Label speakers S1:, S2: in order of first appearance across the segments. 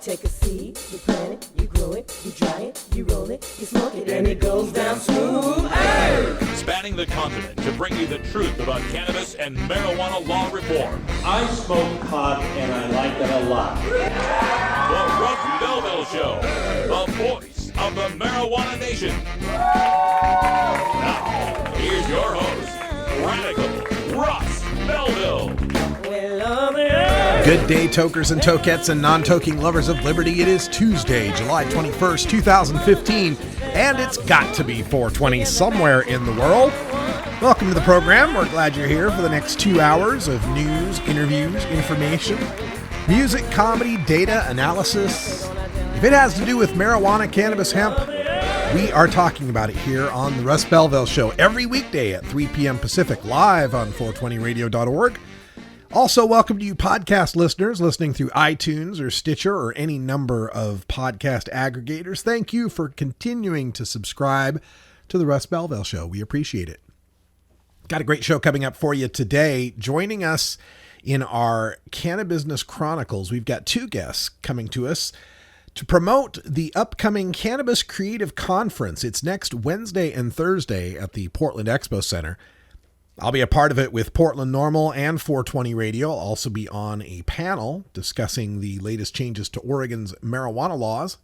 S1: take a seed, you plant it, you grow it, you dry it, you roll it, you smoke it, and it goes down smooth. Hey!
S2: Spanning the continent to bring you the truth about cannabis and marijuana law reform.
S3: I smoke pot and I like it a lot.
S2: The Russ Belville Show, the voice of the marijuana nation. Now, here's your host, Radical Russ Belville.
S4: Good day, tokers and tokettes and non-toking lovers of liberty. It is Tuesday, July 21st, 2015, and it's got to be 420 somewhere in the world. Welcome to the program. We're glad you're here for the next 2 hours of news, interviews, information, music, comedy, data, analysis. If it has to do with marijuana, cannabis, hemp, we are talking about it here on the Russ Belville Show every weekday at 3 p.m. Pacific, live on 420radio.org. Also, welcome to you podcast listeners listening through iTunes or Stitcher or any number of podcast aggregators. Thank you for continuing to subscribe to the Russ Belville Show. We appreciate it. Got a great show coming up for you today. Joining us in our Cannabusiness Chronicles, we've got two guests coming to us to promote the upcoming Cannabis Creative Conference. It's next Wednesday and Thursday at the Portland Expo Center. I'll be a part of it with Portland Normal and 420 Radio. I'll also be on a panel discussing the latest changes to Oregon's marijuana laws.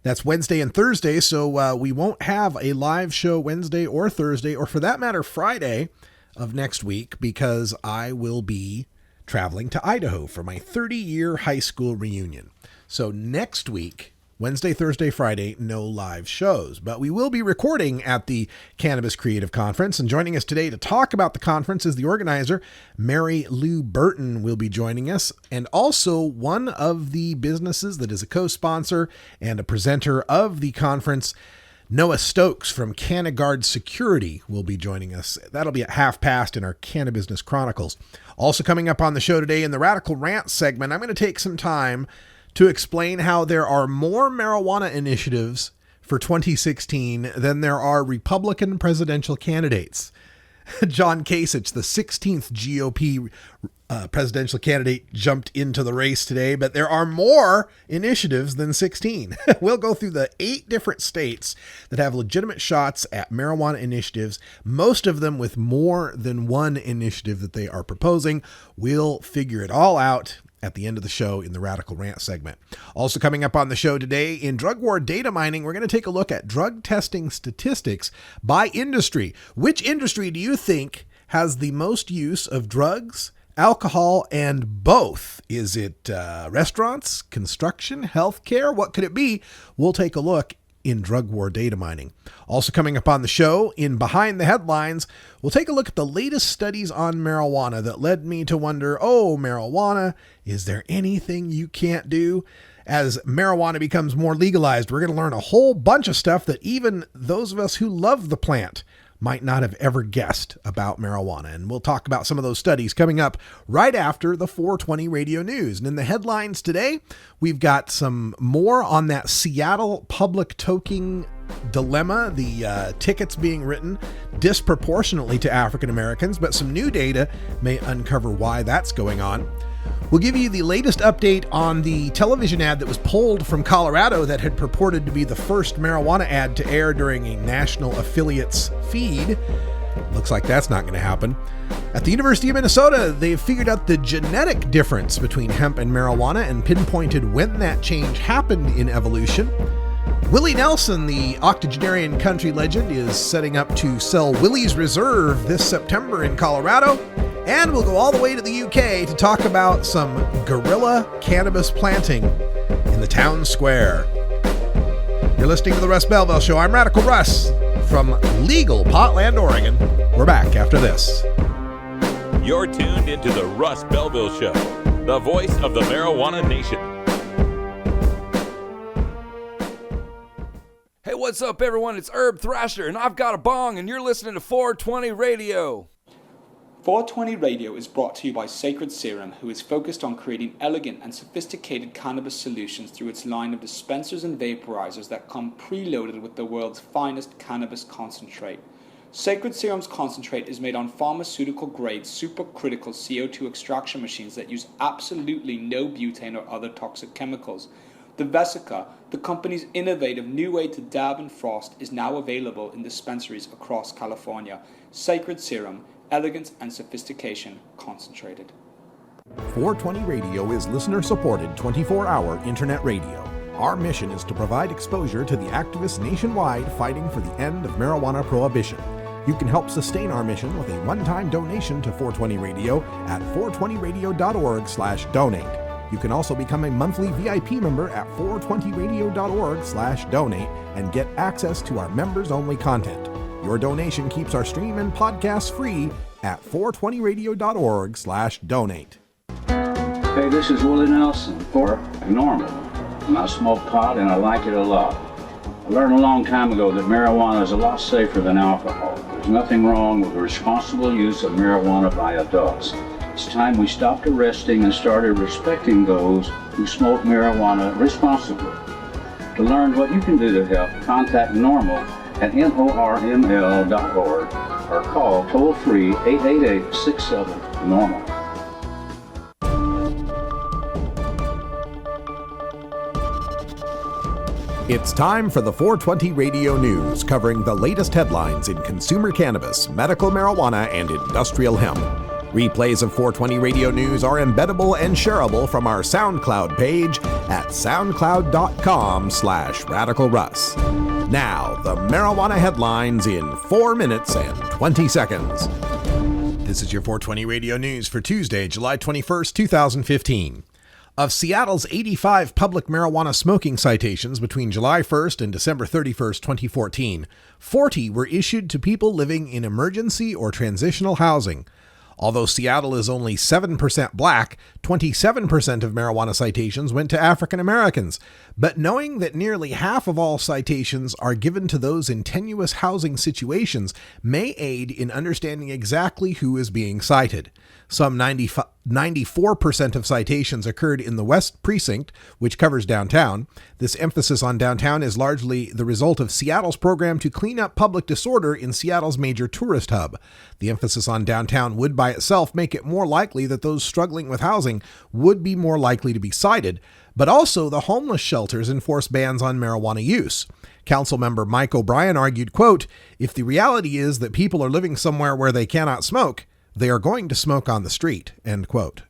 S4: That's Wednesday and Thursday, so we won't have a live show Wednesday or Thursday, or for that matter, Friday of next week, because I will be traveling to Idaho for my 30-year high school reunion. So next week, Wednesday, Thursday, Friday, no live shows, but we will be recording at the Cannabis Creative Conference. And joining us today to talk about the conference is the organizer, Mary Lou Burton, will be joining us. And also one of the businesses that is a co-sponsor and a presenter of the conference, Noah Stokes from CannaGuard Security, will be joining us. That'll be at 1:30 in our Cannabusiness Chronicles. Also coming up on the show today in the Radical Rant segment, I'm going to take some time to explain how there are more marijuana initiatives for 2016 than there are Republican presidential candidates. John Kasich, the 16th GOP presidential candidate, jumped into the race today, but there are more initiatives than 16. We'll go through the 8 different states that have legitimate shots at marijuana initiatives, most of them with more than one initiative that they are proposing. We'll figure it all out at the end of the show in the Radical Rant segment. Also coming up on the show today, in Drug War Data Mining, we're going to take a look at drug testing statistics by industry. Which industry do you think has the most use of drugs, alcohol, and both? Is it restaurants, construction, healthcare? What could it be? We'll take a look in Drug War Data Mining. Also coming up on the show, in Behind the Headlines, we'll take a look at the latest studies on marijuana that led me to wonder, marijuana, is there anything you can't do? As marijuana becomes more legalized, we're going to learn a whole bunch of stuff that even those of us who love the plant might not have ever guessed about marijuana. And we'll talk about some of those studies coming up right after the 420 radio news. And in the headlines today, we've got some more on that Seattle public toking dilemma, the tickets being written disproportionately to African Americans, but some new data may uncover why that's going on. We'll give you the latest update on the television ad that was pulled from Colorado that had purported to be the first marijuana ad to air during a national affiliate's feed. Looks like that's not going to happen. At the University of Minnesota, they've figured out the genetic difference between hemp and marijuana and pinpointed when that change happened in evolution. Willie Nelson, the octogenarian country legend, is setting up to sell Willie's Reserve this September in Colorado. And we'll go all the way to the UK to talk about some guerrilla cannabis planting in the town square. You're listening to the Russ Belville Show. I'm Radical Russ from legal Portland, Oregon. We're back after this.
S2: You're tuned into the Russ Belville Show, the voice of the marijuana nation.
S5: Hey, what's up, everyone? It's Herb Thrasher, and I've got a bong, and you're listening to 420 Radio.
S6: 420 Radio is brought to you by Sacred Serum, who is focused on creating elegant and sophisticated cannabis solutions through its line of dispensers and vaporizers that come preloaded with the world's finest cannabis concentrate. Sacred Serum's concentrate is made on pharmaceutical-grade supercritical CO2 extraction machines that use absolutely no butane or other toxic chemicals. The Vesica, the company's innovative new way to dab and frost, is now available in dispensaries across California. Sacred Serum, elegance and sophistication concentrated.
S4: 420 Radio is listener-supported 24-hour internet radio. Our mission is to provide exposure to the activists nationwide fighting for the end of marijuana prohibition. You can help sustain our mission with a one-time donation to 420 Radio at 420radio.org/donate. You can also become a monthly VIP member at 420radio.org/donate and get access to our members-only content. Your donation keeps our stream and podcasts free at 420radio.org/donate.
S7: Hey, this is Willie Nelson for Normal. And I smoke pot and I like it a lot. I learned a long time ago that marijuana is a lot safer than alcohol. There's nothing wrong with the responsible use of marijuana by adults. It's time we stopped arresting and started respecting those who smoke marijuana responsibly. To learn what you can do to help, contact NORML at NORML.org or call toll-free 888-67-NORMAL.
S4: It's time for the 420 Radio News, covering the latest headlines in consumer cannabis, medical marijuana, and industrial hemp. Replays of 420 Radio News are embeddable and shareable from our SoundCloud page at soundcloud.com/RadicalRuss. Now, the marijuana headlines in 4 minutes and 20 seconds. This is your 420 Radio News for Tuesday, July 21st, 2015. Of Seattle's 85 public marijuana smoking citations between July 1st and December 31st, 2014, 40 were issued to people living in emergency or transitional housing. Although Seattle is only 7% black, 27% of marijuana citations went to African Americans. But knowing that nearly half of all citations are given to those in tenuous housing situations may aid in understanding exactly who is being cited. Some 94% of citations occurred in the West Precinct, which covers downtown. This emphasis on downtown is largely the result of Seattle's program to clean up public disorder in Seattle's major tourist hub. The emphasis on downtown would by itself make it more likely that those struggling with housing would be more likely to be cited, but also the homeless shelters enforce bans on marijuana use. Councilmember Mike O'Brien argued, quote, "If the reality is that people are living somewhere where they cannot smoke, they are going to smoke on the street," end quote.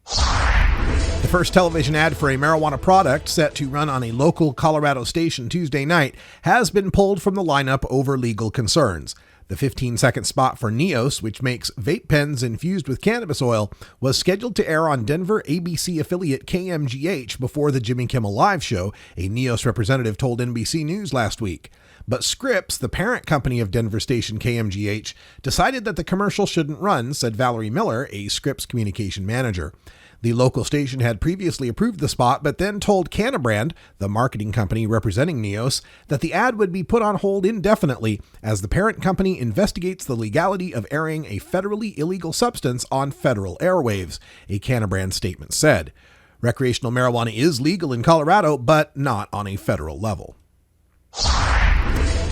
S4: The first television ad for a marijuana product set to run on a local Colorado station Tuesday night has been pulled from the lineup over legal concerns. The 15-second spot for Neos, which makes vape pens infused with cannabis oil, was scheduled to air on Denver ABC affiliate KMGH before the Jimmy Kimmel Live show, a Neos representative told NBC News last week. But Scripps, the parent company of Denver station KMGH, decided that the commercial shouldn't run, said Valerie Miller, a Scripps communication manager. The local station had previously approved the spot, but then told Cannabrand, the marketing company representing Neos, that the ad would be put on hold indefinitely as the parent company investigates the legality of airing a federally illegal substance on federal airwaves, a Cannabrand statement said. Recreational marijuana is legal in Colorado, but not on a federal level.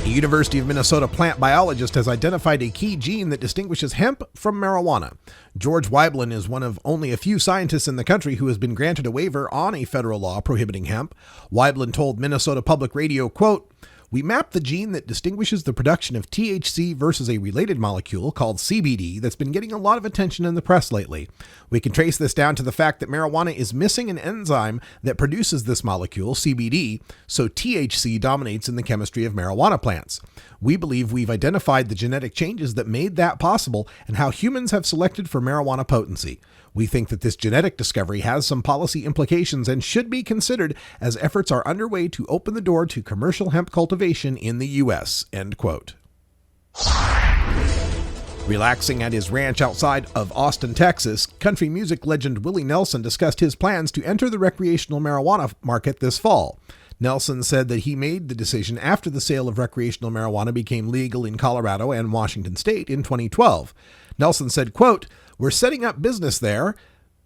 S4: A University of Minnesota plant biologist has identified a key gene that distinguishes hemp from marijuana. George Weiblin is one of only a few scientists in the country who has been granted a waiver on a federal law prohibiting hemp. Weiblin told Minnesota Public Radio, quote, "We mapped the gene that distinguishes the production of THC versus a related molecule called CBD that's been getting a lot of attention in the press lately. We can trace this down to the fact that marijuana is missing an enzyme that produces this molecule, CBD, so THC dominates in the chemistry of marijuana plants. We believe we've identified the genetic changes that made that possible and how humans have selected for marijuana potency. We think that this genetic discovery has some policy implications and should be considered as efforts are underway to open the door to commercial hemp cultivation in the U.S., end quote. Relaxing at his ranch outside of Austin, Texas, country music legend Willie Nelson discussed his plans to enter the recreational marijuana market this fall. Nelson said that he made the decision after the sale of recreational marijuana became legal in Colorado and Washington state in 2012. Nelson said, quote, "We're setting up business there,"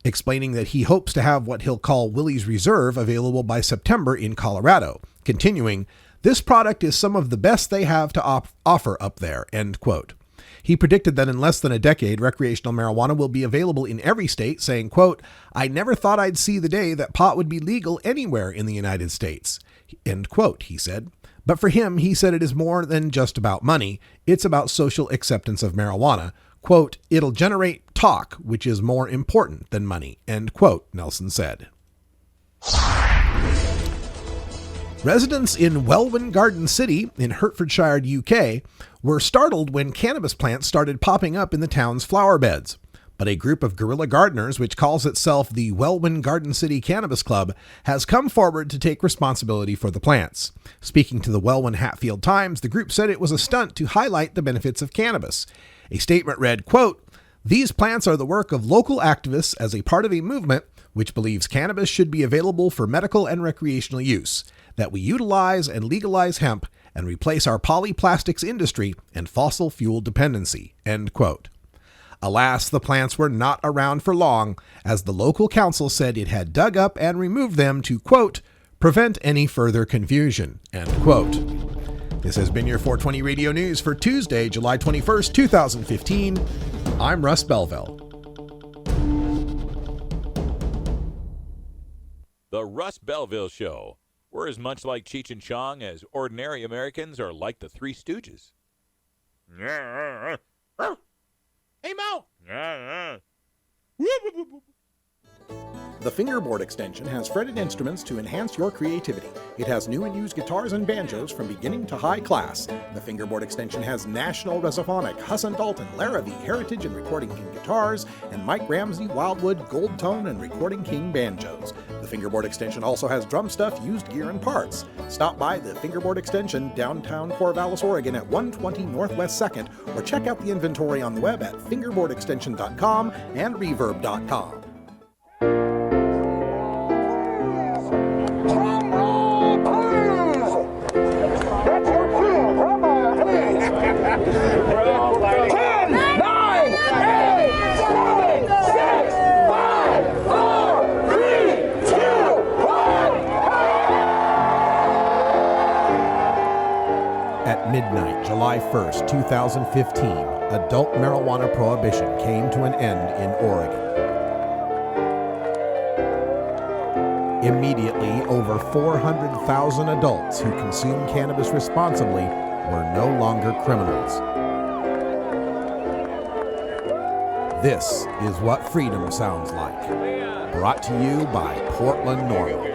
S4: explaining that he hopes to have what he'll call Willie's Reserve available by September in Colorado. Continuing, This product is some of the best they have to offer up there, end quote. He predicted that in less than a decade, recreational marijuana will be available in every state, saying, quote, "I never thought I'd see the day that pot would be legal anywhere in the United States," end quote, he said. But for him, he said it is more than just about money. It's about social acceptance of marijuana. Quote, "It'll generate talk, which is more important than money," end quote, Nelson said. Residents in Welwyn Garden City in Hertfordshire, UK, were startled when cannabis plants started popping up in the town's flower beds. But a group of guerrilla gardeners, which calls itself the Welwyn Garden City Cannabis Club, has come forward to take responsibility for the plants. Speaking to the Welwyn Hatfield Times, the group said it was a stunt to highlight the benefits of cannabis. A statement read, quote, "These plants are the work of local activists as a part of a movement which believes cannabis should be available for medical and recreational use, that we utilize and legalize hemp and replace our polyplastics industry and fossil fuel dependency," end quote. Alas, the plants were not around for long, as the local council said it had dug up and removed them to, quote, "prevent any further confusion," end quote. This has been your 420 Radio News for Tuesday, July 21st, 2015. I'm Russ Belville.
S2: The Russ Belville Show. We're as much like Cheech and Chong as ordinary Americans are like the Three Stooges. Hey, Mo!
S4: The fingerboard extension has fretted instruments to enhance your creativity. It has new and used guitars and banjos from beginning to high class. The fingerboard extension has National Resophonic, Husson Dalton, Larrabee, Heritage and Recording King guitars, and Mike Ramsey, Wildwood, Gold Tone, and Recording King banjos. The fingerboard extension also has drum stuff, used gear, and parts. Stop by the Fingerboard Extension, downtown Corvallis, Oregon at 120 Northwest 2nd, or check out the inventory on the web at fingerboardextension.com and reverb.com. At midnight, July 1st, 2015, adult marijuana prohibition came to an end in Oregon. Immediately, over 400,000 adults who consume cannabis responsibly were no longer criminals. This is what freedom sounds like. Brought to you by Portland Normal.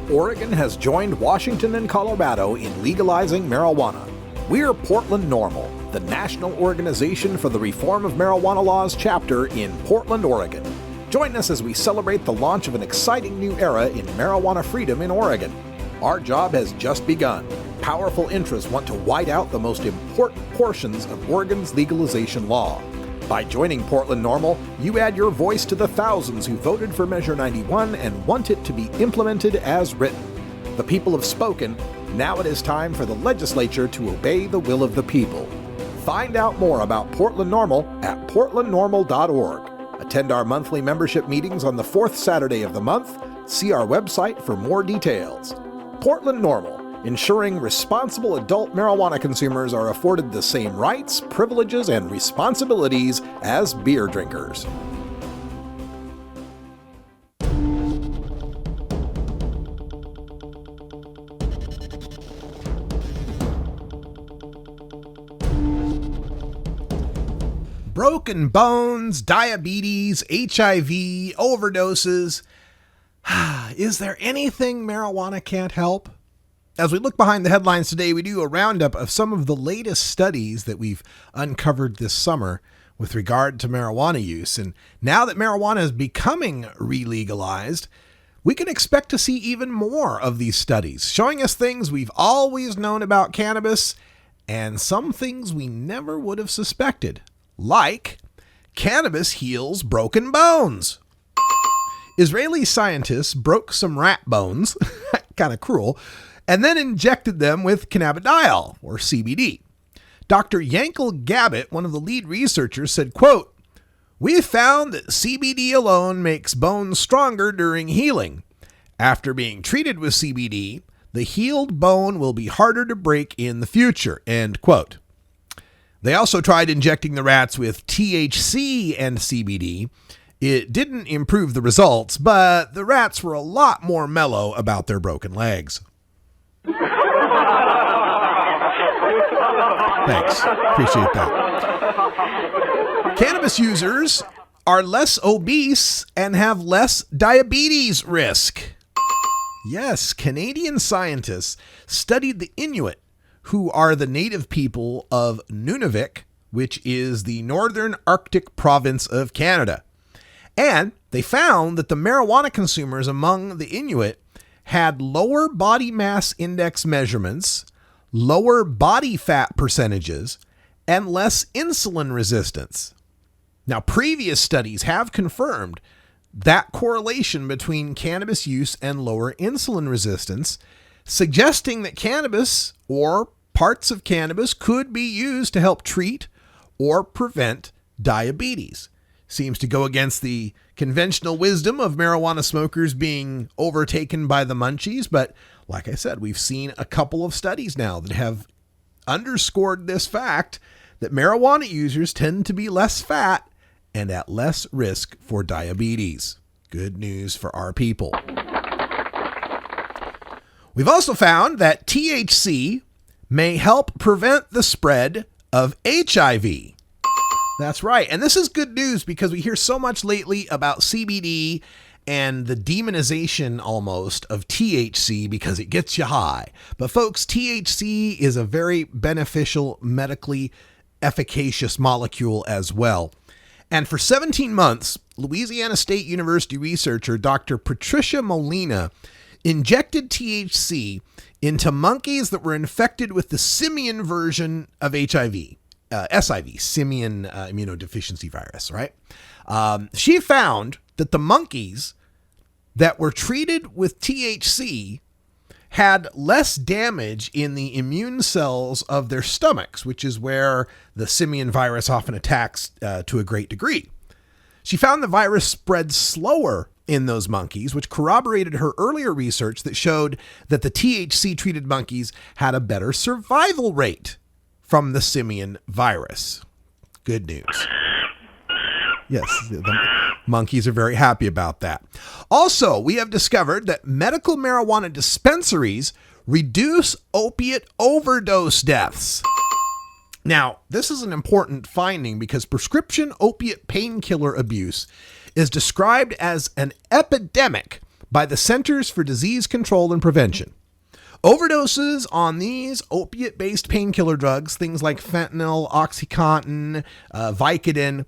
S4: Oregon has joined Washington and Colorado in legalizing marijuana. We're Portland Normal, the national organization for the reform of marijuana laws chapter in Portland, Oregon. Join us as we celebrate the launch of an exciting new era in marijuana freedom in Oregon. Our job has just begun. Powerful interests want to white out the most important portions of Oregon's legalization law. By joining Portland Normal, you add your voice to the thousands who voted for Measure 91 and want it to be implemented as written. The people have spoken. Now it is time for the legislature to obey the will of the people. Find out more about Portland Normal at portlandnormal.org. Attend our monthly membership meetings on the fourth Saturday of the month. See our website for more details. Portland Normal, ensuring responsible adult marijuana consumers are afforded the same rights, privileges, and responsibilities as beer drinkers. Broken bones, diabetes, HIV, overdoses. Is there anything marijuana can't help? As we look behind the headlines today, we do a roundup of some of the latest studies that we've uncovered this summer with regard to marijuana use. And now that marijuana is becoming re-legalized, we can expect to see even more of these studies, showing us things we've always known about cannabis and some things we never would have suspected, like cannabis heals broken bones. Israeli scientists broke some rat bones, kind of cruel, and then injected them with cannabidiol, or CBD. Dr. Yankel Gabbett, one of the lead researchers, said, quote, "We found that CBD alone makes bones stronger during healing. After being treated with CBD, the healed bone will be harder to break in the future," end quote. They also tried injecting the rats with THC and CBD. It didn't improve the results, but the rats were a lot more mellow about their broken legs. Thanks. Appreciate that. Cannabis users are less obese and have less diabetes risk. Yes, Canadian scientists studied the Inuit, who are the native people of Nunavik, which is the northern Arctic province of Canada. And they found that the marijuana consumers among the Inuit had lower body mass index measurements, lower body fat percentages, and less insulin resistance. Now, previous studies have confirmed that correlation between cannabis use and lower insulin resistance, suggesting that cannabis or parts of cannabis could be used to help treat or prevent diabetes. Seems to go against the conventional wisdom of marijuana smokers being overtaken by the munchies, but like I said, we've seen a couple of studies now that have underscored this fact that marijuana users tend to be less fat and at less risk for diabetes. Good news for our people. We've also found that THC may help prevent the spread of HIV. That's right. And this is good news because we hear so much lately about CBD and the demonization almost of THC because it gets you high. But folks, THC is a very beneficial, medically efficacious molecule as well. And for 17 months, Louisiana State University researcher Dr. Patricia Molina injected THC into monkeys that were infected with the simian version of HIV. SIV, simian immunodeficiency virus, right? She found that the monkeys that were treated with THC had less damage in the immune cells of their stomachs, which is where the simian virus often attacks to a great degree. She found the virus spread slower in those monkeys, which corroborated her earlier research that showed that the THC-treated monkeys had a better survival rate from the simian virus. Good news. Yes, the monkeys are very happy about that. Also, we have discovered that medical marijuana dispensaries reduce opiate overdose deaths. Now, this is an important finding because prescription opiate painkiller abuse is described as an epidemic by the Centers for Disease Control and Prevention. Overdoses on these opiate-based painkiller drugs, things like fentanyl, OxyContin, Vicodin,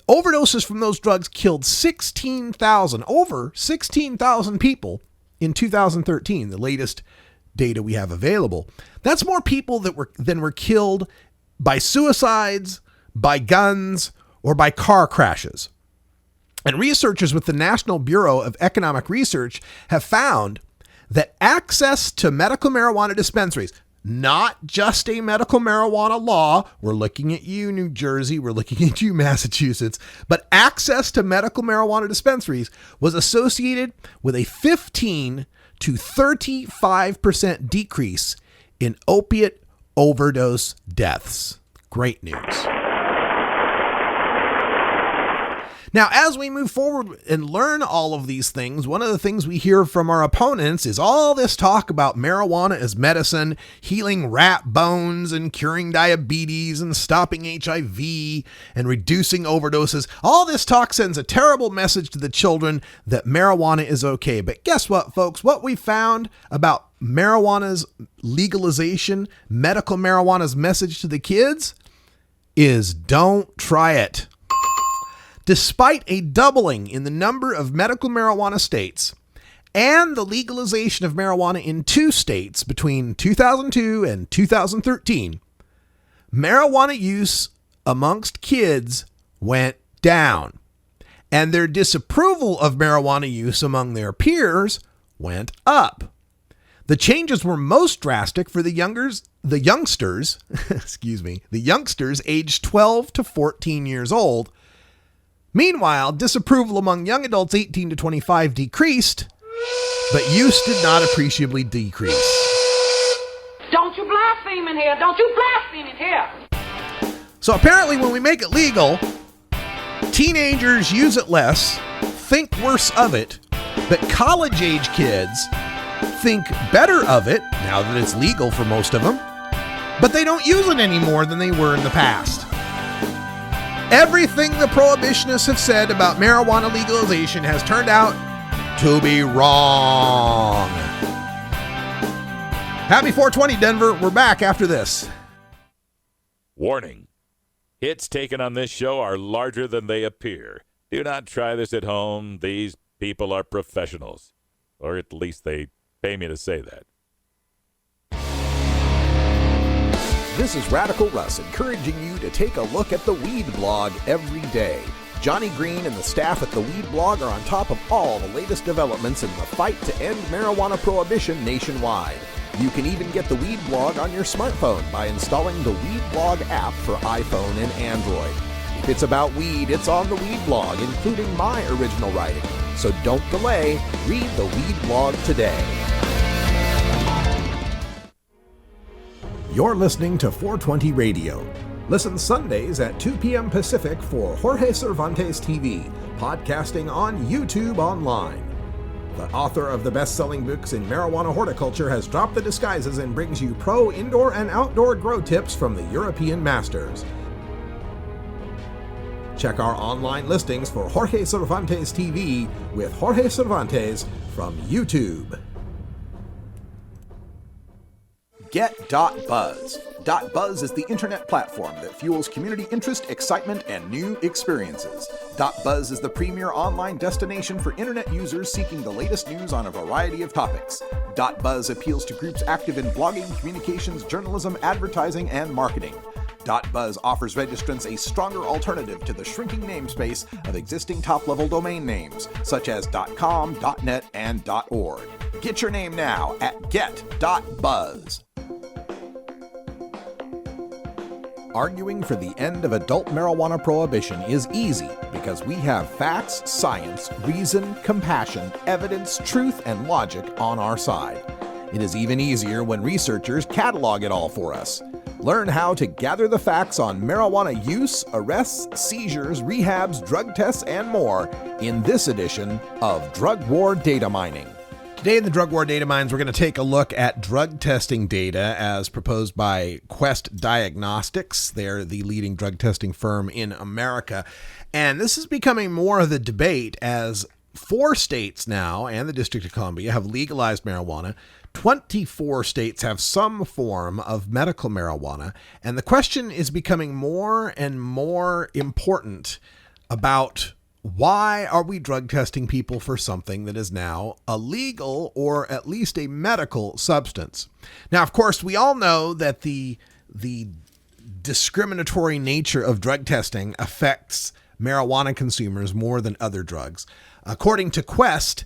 S4: overdoses from those drugs killed over 16,000 people in 2013, the latest data we have available. That's more people than were killed by suicides, by guns, or by car crashes. And researchers with the National Bureau of Economic Research have found that access to medical marijuana dispensaries, not just a medical marijuana law, we're looking at you, New Jersey, we're looking at you, Massachusetts, but access to medical marijuana dispensaries was associated with a 15 to 35% decrease in opiate overdose deaths. Great news. Now, as we move forward and learn all of these things, one of the things we hear from our opponents is all this talk about marijuana as medicine, healing rat bones and curing diabetes and stopping HIV and reducing overdoses. All this talk sends a terrible message to the children that marijuana is okay. But guess what, folks? What we found about marijuana's legalization, medical marijuana's message to the kids is don't try it. Despite a doubling in the number of medical marijuana states and the legalization of marijuana in 2 states between 2002 and 2013, marijuana use amongst kids went down, and their disapproval of marijuana use among their peers went up. The changes were most drastic for the youngsters aged 12 to 14 years old. Meanwhile, disapproval among young adults 18 to 25 decreased, but use did not appreciably decrease.
S8: Don't you blaspheme in here! Don't you blaspheme in here!
S4: So apparently when we make it legal, teenagers use it less, think worse of it, but college-age kids think better of it, now that it's legal for most of them, but they don't use it any more than they were in the past. Everything the prohibitionists have said about marijuana legalization has turned out to be wrong. Happy 420, Denver. We're back after this.
S2: Warning. Hits taken on this show are larger than they appear. Do not try this at home. These people are professionals. Or at least they pay me to say that.
S9: This is Radical Russ encouraging you to take a look at the Weed Blog every day. Johnny Green and the staff at the Weed Blog are on top of all the latest developments in the fight to end marijuana prohibition nationwide. You can even get the Weed Blog on your smartphone by installing the Weed Blog app for iPhone and Android. If it's about weed, it's on the Weed Blog, including my original writing. So don't delay, read the Weed Blog today.
S4: You're listening to 420 Radio. Listen Sundays at 2 p.m. Pacific for Jorge Cervantes TV, podcasting on YouTube online. The author of the best-selling books in marijuana horticulture has dropped the disguises and brings you pro indoor and outdoor grow tips from the European masters. Check our online listings for Jorge Cervantes TV with Jorge Cervantes from YouTube.
S9: Get.Buzz. .Buzz is the internet platform that fuels community interest, excitement, and new experiences. .Buzz is the premier online destination for internet users seeking the latest news on a variety of topics. .Buzz appeals to groups active in blogging, communications, journalism, advertising, and marketing. .Buzz offers registrants a stronger alternative to the shrinking namespace of existing top-level domain names, such as .com, .net, and .org. Get your name now at get.buzz. Arguing for the end of adult marijuana prohibition is easy because we have facts, science, reason, compassion, evidence, truth, and logic on our side. It is even easier when researchers catalog it all for us. Learn how to gather the facts on marijuana use, arrests, seizures, rehabs, drug tests, and more in this edition of Drug War Data Mining.
S4: Today in the Drug War Data Mines, we're going to take a look at drug testing data as proposed by Quest Diagnostics. They're the leading drug testing firm in America. And this is becoming more of the debate as 4 states now and the District of Columbia have legalized marijuana. 24 states have some form of medical marijuana. And the question is becoming more and more important about why are we drug testing people for something that is now a legal or at least a medical substance? Now, of course, we all know that the discriminatory nature of drug testing affects marijuana consumers more than other drugs. According to Quest,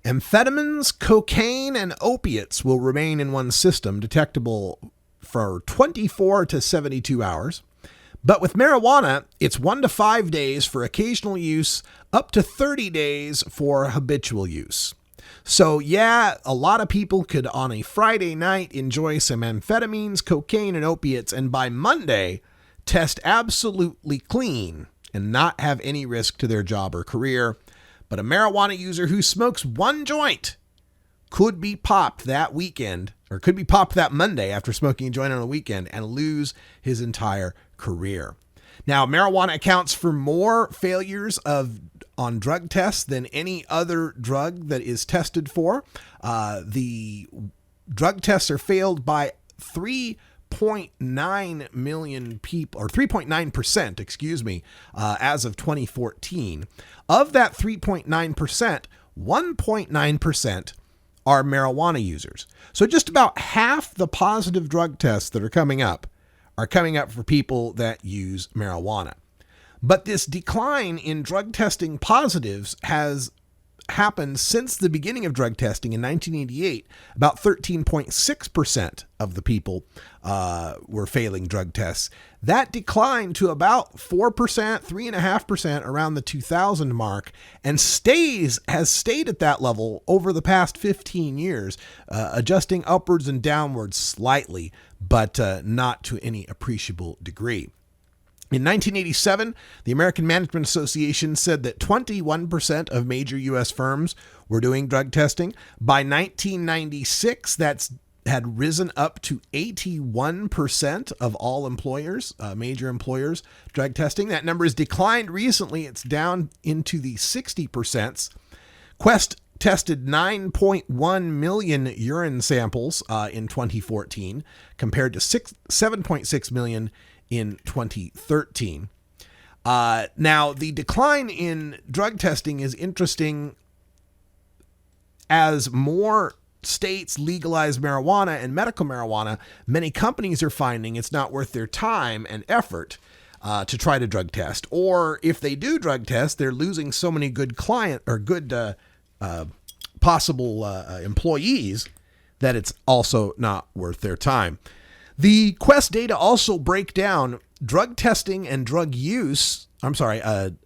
S4: amphetamines, cocaine, and opiates will remain in one's system detectable for 24 to 72 hours. But with marijuana, it's 1 to 5 days for occasional use, up to 30 days for habitual use. So yeah, a lot of people could on a Friday night enjoy some amphetamines, cocaine, and opiates, and by Monday, test absolutely clean and not have any risk to their job or career. But a marijuana user who smokes 1 joint could be popped that weekend, or could be popped that Monday after smoking a joint on a weekend and lose his entire career. Now, marijuana accounts for more failures on drug tests than any other drug that is tested for. The drug tests are failed by 3.9 million people, or 3.9%, as of 2014. Of that 3.9%, 1.9% are marijuana users. So just about half the positive drug tests that are coming up for people that use marijuana. But this decline in drug testing positives has happened since the beginning of drug testing in 1988. About 13.6% of the people were failing drug tests. That declined to about 4%, 3.5% around the 2000 mark, and has stayed at that level over the past 15 years, adjusting upwards and downwards slightly, but not to any appreciable degree. In 1987, the American Management Association said that 21% of major U.S. firms were doing drug testing. By 1996, that's had risen up to 81% of all employers, major employers, drug testing. That number has declined recently. It's down into the 60%. Quest tested 9.1 million urine samples in 2014, compared to 7.6 million in 2013. Now, the decline in drug testing is interesting as more states legalize marijuana and medical marijuana. Many companies are finding it's not worth their time and effort to try to drug test. Or if they do drug test, they're losing so many good possible employees that it's also not worth their time. The Quest data also break down drug testing and drug use and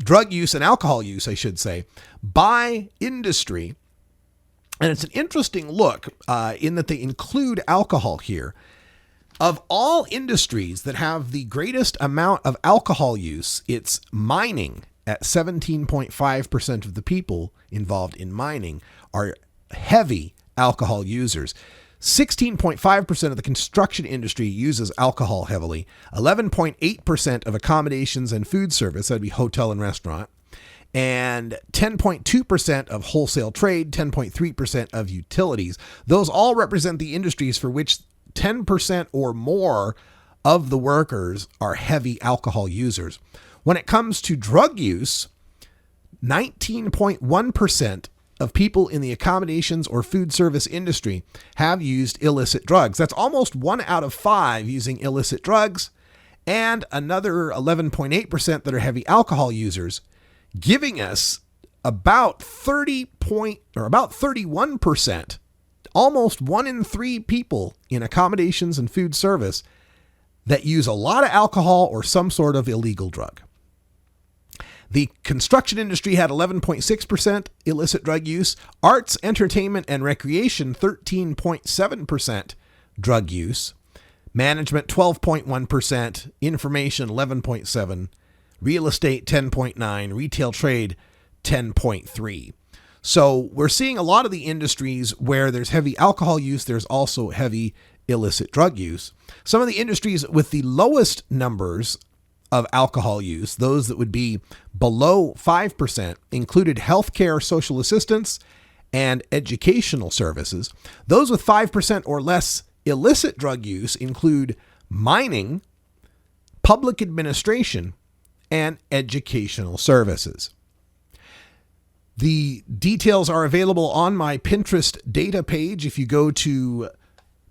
S4: alcohol use, I should say, by industry. And it's an interesting look in that they include alcohol here. Of all industries that have the greatest amount of alcohol use, it's mining at 17.5% of the people involved in mining are heavy alcohol users. 16.5% of the construction industry uses alcohol heavily. 11.8% of accommodations and food service, that'd be hotel and restaurant. And 10.2% of wholesale trade, 10.3% of utilities. Those all represent the industries for which 10% or more of the workers are heavy alcohol users. When it comes to drug use, 19.1% of people in the accommodations or food service industry have used illicit drugs. That's almost 1 out of 5 using illicit drugs, and another 11.8% that are heavy alcohol users, giving us about 31%, almost 1 in 3 people in accommodations and food service that use a lot of alcohol or some sort of illegal drug. The construction industry had 11.6% illicit drug use. Arts, entertainment, and recreation, 13.7% drug use. Management, 12.1%. Information, 11.7%. Real estate, 10.9%. Retail trade, 10.3%. So we're seeing a lot of the industries where there's heavy alcohol use, there's also heavy illicit drug use. Some of the industries with the lowest numbers of alcohol use, those that would be below 5%, included healthcare, social assistance, and educational services. Those with 5% or less illicit drug use include mining, public administration, and educational services. The details are available on my Pinterest data page. If you go to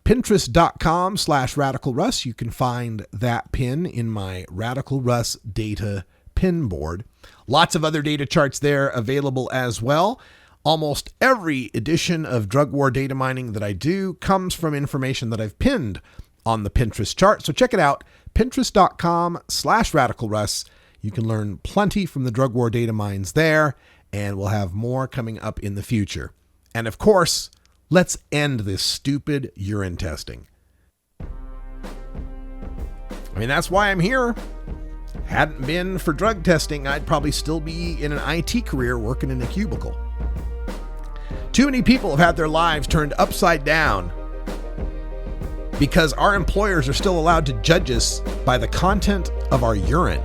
S4: Pinterest.com/RadicalRuss, you can find that pin in my Radical Russ data pin board. Lots of other data charts there available as well. Almost every edition of Drug War Data Mining that I do comes from information that I've pinned on the Pinterest chart. So check it out, Pinterest.com/RadicalRuss. You can learn plenty from the Drug War Data Mines there, and we'll have more coming up in the future. And of course, let's end this stupid urine testing. I mean, that's why I'm here. Hadn't been for drug testing, I'd probably still be in an IT career working in a cubicle. Too many people have had their lives turned upside down because our employers are still allowed to judge us by the content of our urine.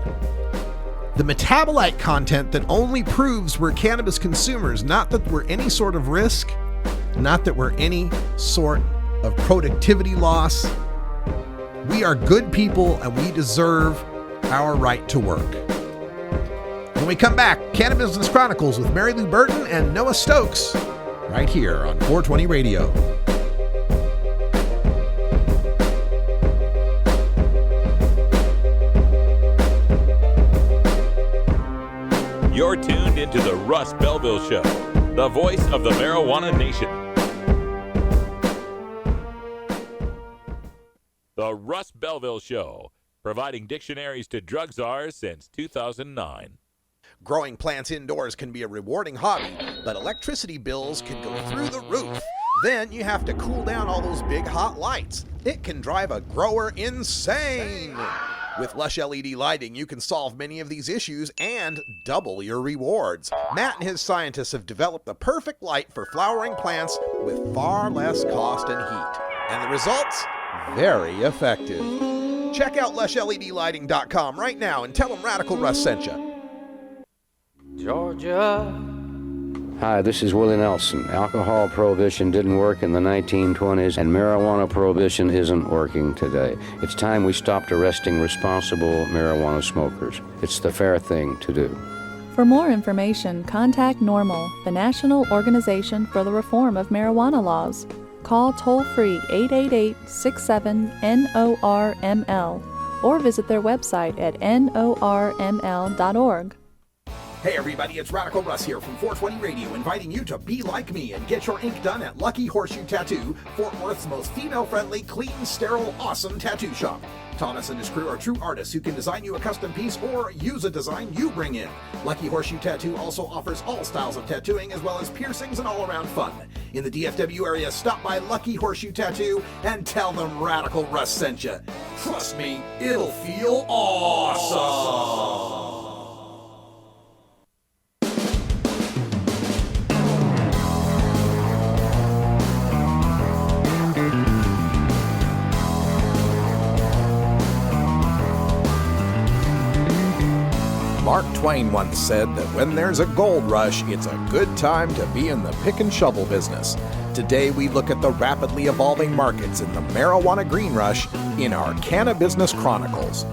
S4: The metabolite content that only proves we're cannabis consumers, not that we're any sort of risk, not that we're any sort of productivity loss. We are good people and we deserve our right to work. When we come back, Cannabis Business Chronicles with Mary Lou Burton and Noah Stokes, right here on 420 Radio.
S2: You're tuned into the Russ Belville Show, the voice of the marijuana nation. The Russ Belville Show, providing dictionaries to drug czars since 2009.
S4: Growing plants indoors can be a rewarding hobby, but electricity bills can go through the roof. Then you have to cool down all those big hot lights. It can drive a grower insane. With Lush LED lighting, you can solve many of these issues and double your rewards. Matt and his scientists have developed the perfect light for flowering plants with far less cost and heat. And the results? Very effective. Check out lushledlighting.com right now and tell them Radical Russ sent you.
S5: Georgia.
S7: Hi, this is Willie Nelson. Alcohol prohibition didn't work in the 1920s, and marijuana prohibition isn't working today. It's time we stopped arresting responsible marijuana smokers. It's the fair thing to do.
S10: For more information, contact NORML, the National Organization for the Reform of Marijuana Laws. Call toll-free 888-67-NORML or visit their website at norml.org.
S9: Hey everybody, it's Radical Russ here from 420 Radio, inviting you to be like me and get your ink done at Lucky Horseshoe Tattoo, Fort Worth's most female-friendly, clean, sterile, awesome tattoo shop. Thomas and his crew are true artists who can design you a custom piece or use a design you bring in. Lucky Horseshoe Tattoo also offers all styles of tattooing as well as piercings and all-around fun. In the DFW area, stop by Lucky Horseshoe Tattoo and tell them Radical Russ sent you. Trust me, it'll feel awesome. Mark Twain once said that when there's a gold rush, it's a good time to be in the pick and shovel business. Today we look at the rapidly evolving markets in the marijuana green rush in our Cannabusiness Chronicles.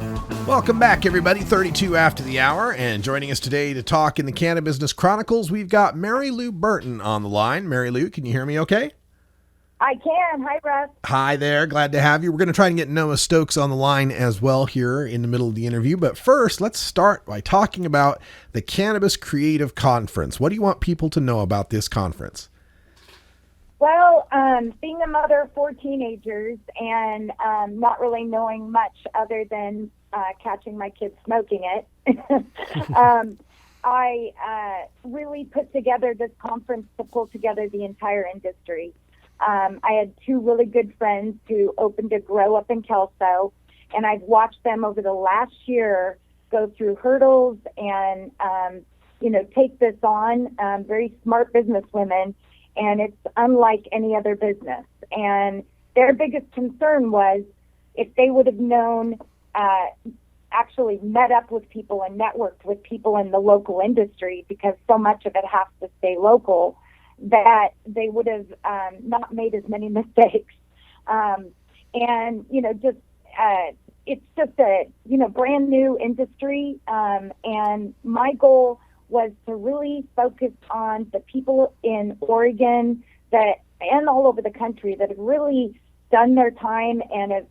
S4: Welcome back, everybody. 32 after the hour, and joining us today to talk in the Cannabusiness Chronicles, we've got Mary Lou Burton on the line. Mary Lou, can you hear me okay?
S11: I can. Hi, Russ.
S4: Hi there. Glad to have you. We're going to try and get Noah Stokes on the line as well here in the middle of the interview. But first, let's start by talking about the Cannabis Creative Conference. What do you want people to know about this conference?
S11: Well, being a mother of 4 teenagers and not really knowing much other than catching my kids smoking it, I really put together this conference to pull together the entire industry. I had 2 really good friends who opened a grow up in Kelso, and I've watched them over the last year go through hurdles and, take this on. Very smart businesswomen, and it's unlike any other business. And their biggest concern was if they would have known, actually met up with people and networked with people in the local industry, because so much of it has to stay local, that they would have not made as many mistakes. It's just a, brand new industry. And my goal was to really focus on the people in Oregon and all over the country that have really done their time and have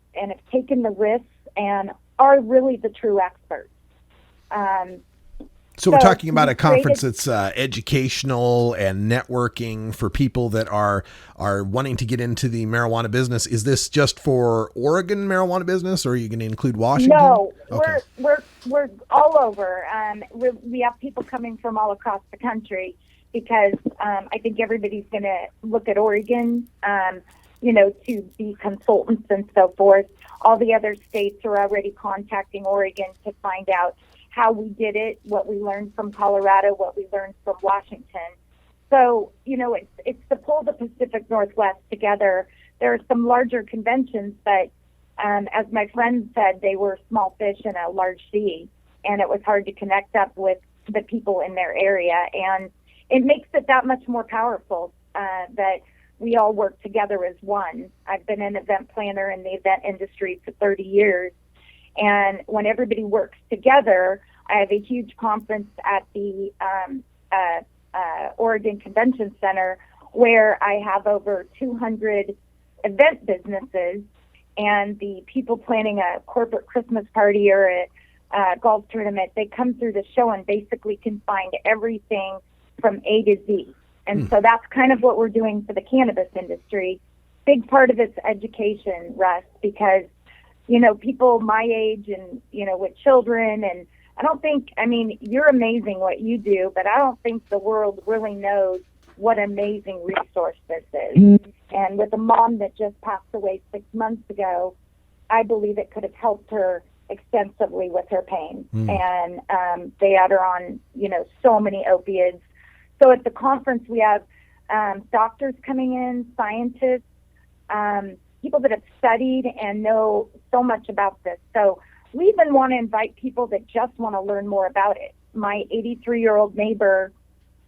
S11: taken the risks and are really the true experts.
S4: So we're talking about a conference that's educational and networking for people that are wanting to get into the marijuana business. Is this just for Oregon marijuana business, or are you going to include Washington?
S11: No,
S4: okay.
S11: We're all over. We have people coming from all across the country because I think everybody's going to look at Oregon, to be consultants and so forth. All the other states are already contacting Oregon to find out how we did it, what we learned from Colorado, what we learned from Washington. So, it's to pull the Pacific Northwest together. There are some larger conventions, but as my friend said, they were small fish in a large sea, and it was hard to connect up with the people in their area. And it makes it that much more powerful that we all work together as one. I've been an event planner in the event industry for 30 years. And when everybody works together, I have a huge conference at the Oregon Convention Center where I have over 200 event businesses, and the people planning a corporate Christmas party or golf tournament, they come through the show and basically can find everything from A to Z. And so that's kind of what we're doing for the cannabis industry. Big part of it's education, Russ, because, people my age and, with children, and I don't think, you're amazing what you do, but I don't think the world really knows what amazing resource this is. And with a mom that just passed away 6 months ago, I believe it could have helped her extensively with her pain. And they had her on, so many opiates. So at the conference, we have doctors coming in, scientists, people that have studied and know so much about this. So we even want to invite people that just want to learn more about it. My 83-year-old neighbor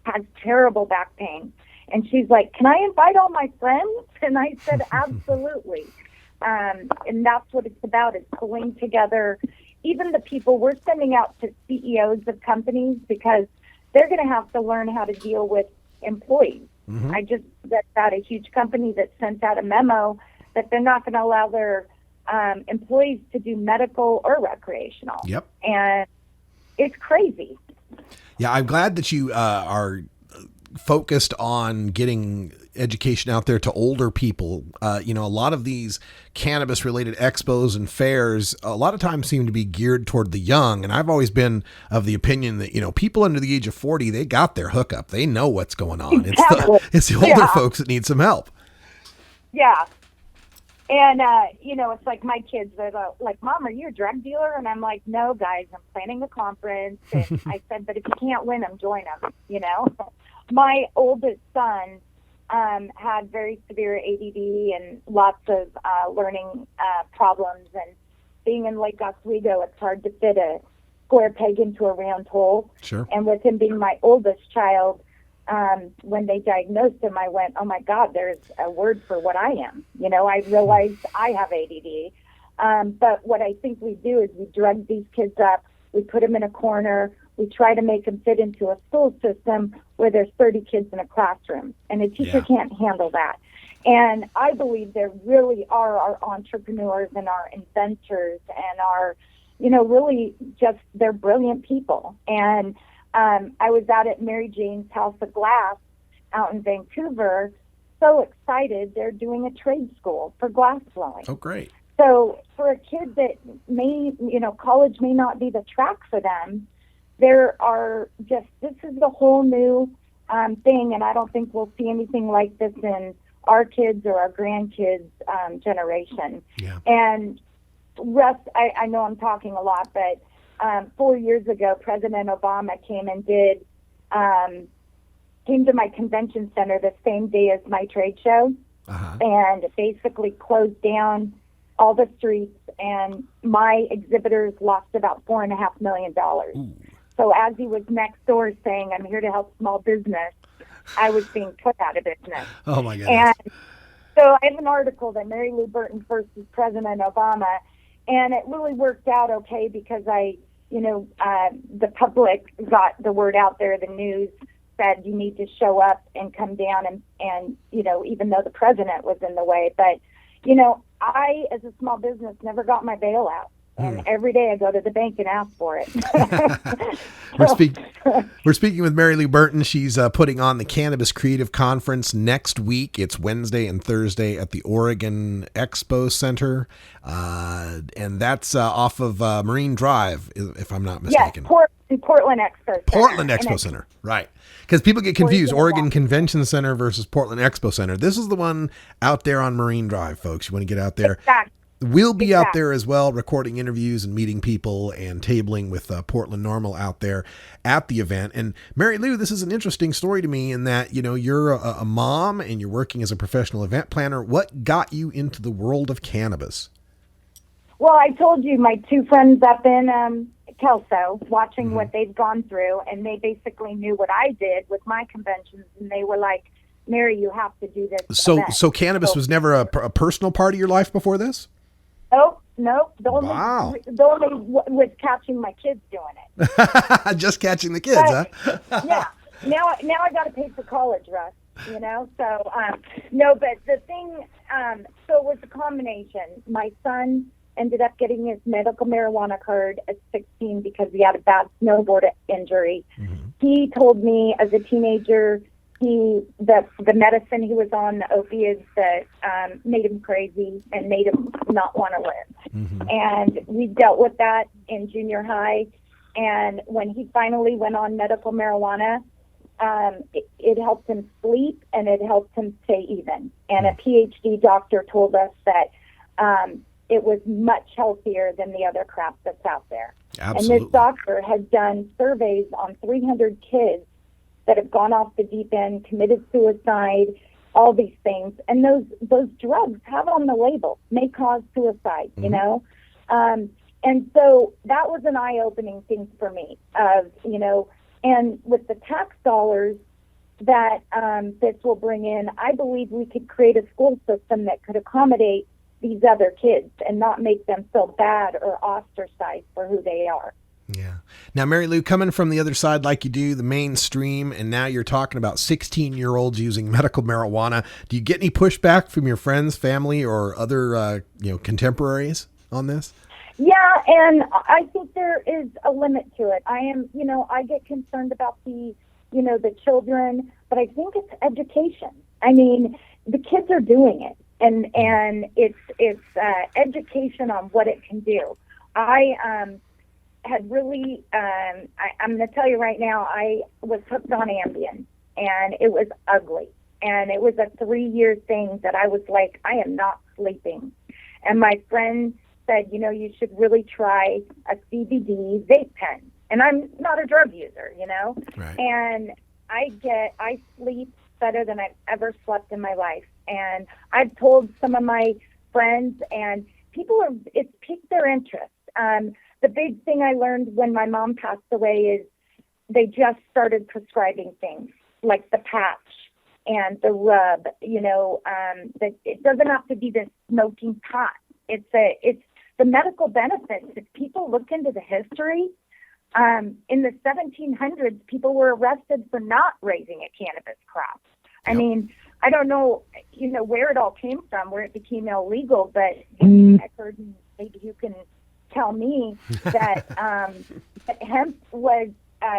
S11: has terrible back pain. And she's like, can I invite all my friends? And I said, absolutely. And that's what it's about, is pulling together even the people we're sending out to CEOs of companies, because they're going to have to learn how to deal with employees. I just read about a huge company that sent out a memo that they're not going to allow their employees to do medical or recreational.
S4: Yep.
S11: And it's crazy.
S4: Yeah, I'm glad that you are focused on getting education out there to older people. A lot of these cannabis related expos and fairs a lot of times seem to be geared toward the young. And I've always been of the opinion that, people under the age of 40, they got their hookup. They know what's going on.
S11: Exactly.
S4: It's the older folks that need some help.
S11: Yeah. And, it's like my kids, they're like, Mom, are you a drug dealer? And I'm like, no, guys, I'm planning a conference. And I said, but if you can't win them, join them, My oldest son had very severe ADD and lots of learning problems. And being in Lake Oswego, it's hard to fit a square peg into a round hole.
S4: Sure.
S11: And with him being my oldest child, when they diagnosed him, I went, oh, my God, there's a word for what I am. I realized I have ADD. But what I think we do is we drug these kids up. We put them in a corner. We try to make them fit into a school system where there's 30 kids in a classroom, and a teacher can't handle that. And I believe there really are our entrepreneurs and our inventors and our, really just, they're brilliant people. And I was out at Mary Jane's House of Glass out in Vancouver, so excited. They're doing a trade school for glass blowing.
S4: Oh, great.
S11: So for a kid that may, college may not be the track for them, there are just, this is the whole new thing, and I don't think we'll see anything like this in our kids or our grandkids' generation. Yeah. And Russ, I know I'm talking a lot, but 4 years ago, President Obama came to my convention center the same day as my trade show, and basically closed down all the streets, and my exhibitors lost about $4.5 million. So as he was next door saying, I'm here to help small business, I was being put out of business.
S4: Oh, my goodness.
S11: And so I have an article that Mary Lou Burton versus President Obama, and it really worked out okay because the public got the word out there. The news said you need to show up and come down and even though the president was in the way. But, I, as a small business, never got my bailout. And every day I go to the bank and ask for it.
S4: We're speaking with Mary Lou Burton. She's putting on the Cannabis Creative Conference next week. It's Wednesday and Thursday at the Oregon Expo Center. And that's off of Marine Drive, if I'm not mistaken.
S11: Yes, Portland Expo Center.
S4: Portland Expo Center, right. Because people get confused. Oregon Convention Center versus Portland Expo Center. This is the one out there on Marine Drive, folks. You want to get out there.
S11: Exactly.
S4: We'll be out there as well, recording interviews and meeting people and tabling with Portland Normal out there at the event. And Mary Lou, this is an interesting story to me in that, you're a mom and you're working as a professional event planner. What got you into the world of cannabis?
S11: Well, I told you my two friends up in Kelso, watching what they've gone through, and they basically knew what I did with my conventions, and they were like, Mary, you have to do this.
S4: So cannabis was never a personal part of your life before this?
S11: Nope. The only was catching my kids doing it.
S4: Just catching the kids,
S11: but, huh? Yeah. Now I got to pay for college, Russ. So no. But the thing, so it was a combination. My son ended up getting his medical marijuana card at 16 because he had a bad snowboard injury. He told me as a teenager the medicine he was on, the opiates, that made him crazy and made him not want to live. And we dealt with that in junior high. And when he finally went on medical marijuana, it helped him sleep and it helped him stay even. And a PhD doctor told us that it was much healthier than the other crap that's out there.
S4: Absolutely.
S11: And this doctor has done surveys on 300 kids that have gone off the deep end, committed suicide, all these things. And those drugs have on the label, may cause suicide, you know? And so that was an eye-opening thing for me of, you know, and with the tax dollars that this will bring in, I believe we could create a school system that could accommodate these other kids and not make them feel bad or ostracized for who they are.
S4: Yeah. Now, Mary Lou, coming from the other side like you do, the mainstream, and now you're talking about 16-year-olds using medical marijuana, do you get any pushback from your friends, family, or other, contemporaries on this?
S11: Yeah, and I think there is a limit to it. I get concerned about the children, but I think it's education. I mean, the kids are doing it, and it's education on what it can do. I had really, I'm going to tell you right now, I was hooked on Ambien, and it was ugly. And it was a 3-year thing that I was like, I am not sleeping. And my friend said, you should really try a CBD vape pen. And I'm not a drug user,
S4: Right.
S11: And I sleep better than I've ever slept in my life. And I've told some of my friends, and it's piqued their interest. The big thing I learned when my mom passed away is they just started prescribing things like the patch and the rub, that it doesn't have to be the smoking pot. It's the medical benefits. If people look into the history, in the 1700s, people were arrested for not raising a cannabis crop. I mean, I don't know, where it all came from, where it became illegal, but I've heard, maybe you can tell me that that hemp was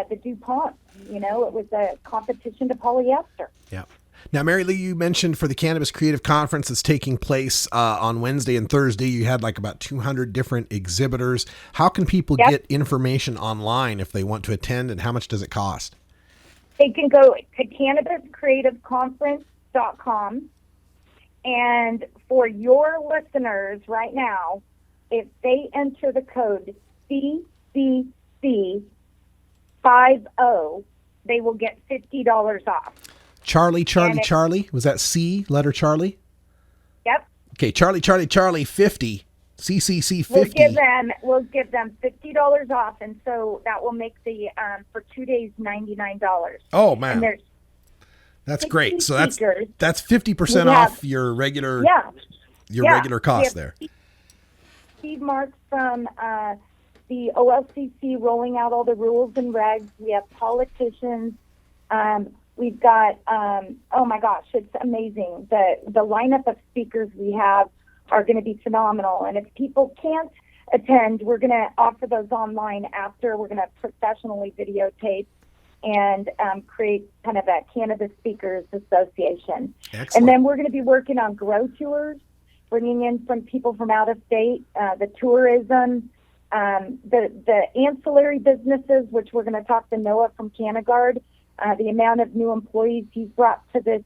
S11: the DuPont. It was a competition to polyester.
S4: Yeah. Now, Mary Lou, you mentioned for the Cannabis Creative Conference that's taking place on Wednesday and Thursday, you had like about 200 different exhibitors. How can people get information online if they want to attend, and how much does it cost?
S11: They can go to cannabiscreativeconference.com. And for your listeners right now, if they enter the code CCC50, they will get $50 off.
S4: Charlie. Was that C, letter Charlie?
S11: Yep.
S4: Okay, Charlie, 50, CCC 50.
S11: We'll give them $50 off, and so that will make the for 2 days $99.
S4: Oh man,
S11: and
S4: that's great. So that's
S11: speakers.
S4: 50% off your regular regular cost there.
S11: Steve Marks from the OLCC rolling out all the rules and regs. We have politicians. We've got, oh my gosh, it's amazing. The lineup of speakers we have are going to be phenomenal. And if people can't attend, we're going to offer those online after. We're going to professionally videotape and create kind of a Cannabis Speakers Association.
S4: Excellent.
S11: And then we're going to be working on grow tours, bringing in some people from out of state, the tourism, the ancillary businesses, which we're going to talk to Noah from Canagard. The amount of new employees he's brought to this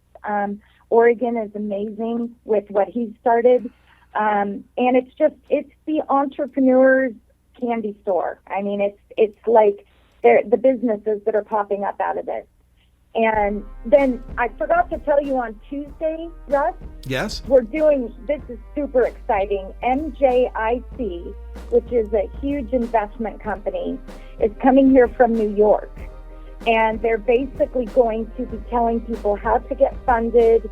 S11: Oregon is amazing with what he's started. And it's the entrepreneur's candy store. I mean, it's like the businesses that are popping up out of this. And then I forgot to tell you on Tuesday, Russ.
S4: Yes.
S11: This is super exciting. MJIC, which is a huge investment company, is coming here from New York. And they're basically going to be telling people how to get funded,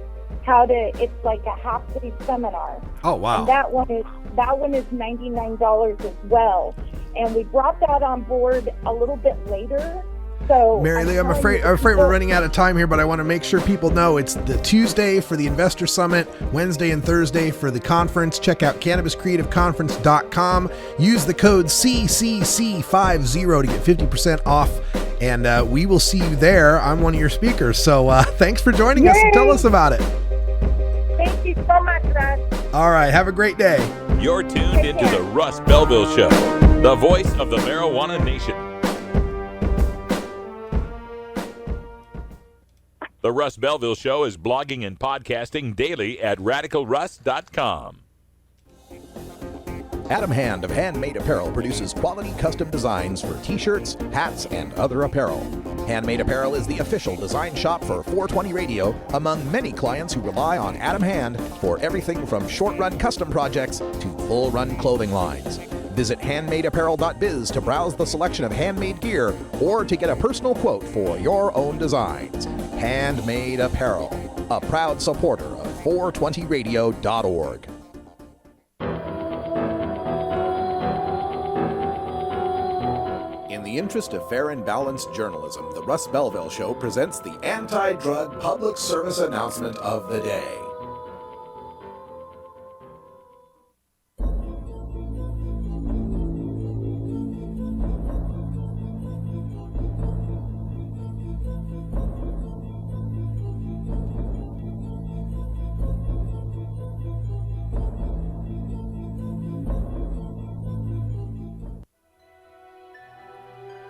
S11: it's like a half-day seminar.
S4: Oh, wow.
S11: And that one is $99 as well. And we brought that on board a little bit later So,
S4: Mary Lee, I'm afraid we're running out of time here, but I want to make sure people know it's the Tuesday for the Investor Summit, Wednesday and Thursday for the conference. Check out CannabisCreativeConference.com. Use the code CCC50 to get 50% off, and we will see you there. I'm one of your speakers, so thanks for joining us and tell us about it.
S11: Thank you so much, Russ.
S4: All right, have a great day.
S2: You're tuned into the Russ Belville Show, the voice of the marijuana nation. The Russ Belville Show is blogging and podcasting daily at RadicalRuss.com.
S9: Adam Hand of Handmade Apparel produces quality custom designs for t-shirts, hats, and other apparel. Handmade Apparel is the official design shop for 420 Radio, among many clients who rely on Adam Hand for everything from short-run custom projects to full-run clothing lines. Visit handmadeapparel.biz to browse the selection of handmade gear or to get a personal quote for your own designs. Handmade Apparel, a proud supporter of 420radio.org. In the interest of fair and balanced journalism, the Russ Belville Show presents the anti-drug public service announcement of the day.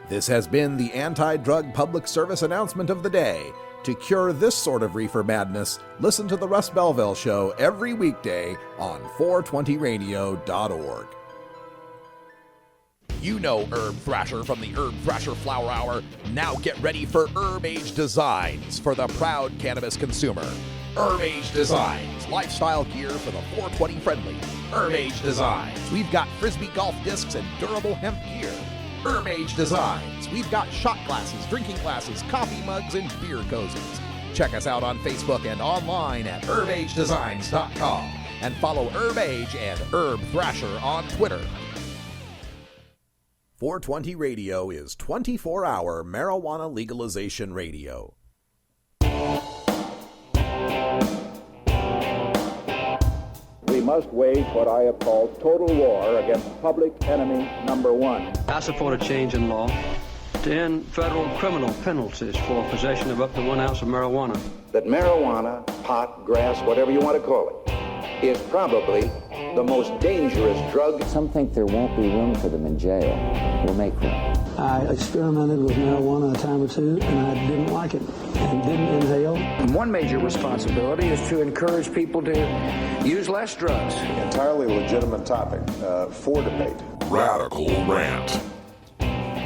S9: This has been the anti-drug public service announcement of the day. To cure this sort of reefer madness, listen to the Russ Belville Show every weekday on 420radio.org. You know Herb Thrasher from the Herb Thrasher Flower Hour. Now get ready for Herb Age Designs for the proud cannabis consumer. Herb Age Designs, lifestyle gear for the 420 friendly. Herb Age Designs, we've got Frisbee golf discs and durable hemp gear. Herb Age Designs, we've got shot glasses, drinking glasses, coffee mugs, and beer cozies. Check us out on Facebook and online at herbagedesigns.com and follow Herb Age and Herb Thrasher on Twitter. 420 Radio is 24-hour marijuana legalization radio.
S12: We must wage what I have called total war against public enemy number one.
S13: I support a change in law to end federal criminal penalties for possession of up to 1 ounce of marijuana.
S12: That marijuana, pot, grass, whatever you want to call it, is probably the most dangerous drug.
S14: Some think there won't be room for them in jail. We'll make room.
S15: I experimented with marijuana a time or two, and I didn't like it and didn't inhale.
S16: One major responsibility is to encourage people to use less drugs.
S17: Entirely legitimate topic for debate.
S4: Radical Rant.